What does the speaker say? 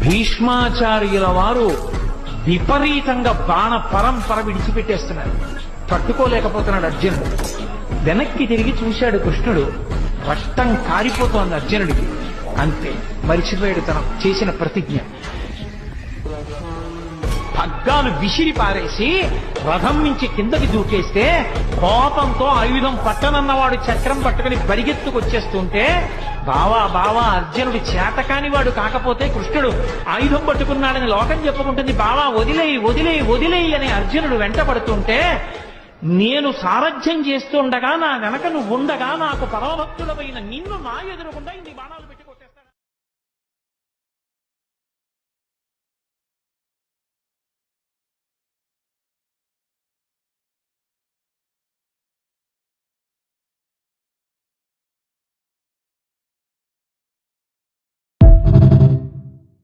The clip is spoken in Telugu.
భీష్మాచార్యుల వారు విపరీతంగా బాణ పరంపర విడిచిపెట్టేస్తున్నారు. తట్టుకోలేకపోతున్నాడు అర్జునుడు. వెనక్కి తిరిగి చూశాడు కృష్ణుడు. రక్తం కారిపోతోంది అర్జునుడికి. అంతే, మరిచిపోయాడు తను చేసిన ప్రతిజ్ఞ. పగ్గాలు విసిరి పారేసి రథం నుంచి కిందకి దూకేస్తే కోపంతో ఆయుధం పట్టనన్నవాడు చక్రం పట్టుకుని పరిగెత్తుకొచ్చేస్తుంటే, బావా బావా అర్జునుడు చేతకాని వాడు కాకపోతే కృష్ణుడు ఆయుధం పట్టుకున్నాడని లోకం చెప్పుకుంటుంది. బావా వదిలేయి వదిలేయి వదిలేయి అని అర్జునుడు వెంట పడుతుంటే, నేను సారథ్యం చేస్తుండగా నా వెనక నువ్వు ఉండగా నాకు పరమభక్తుడమైన నిన్ను నా ఎదురుకుండా ఇన్ని బాణాలు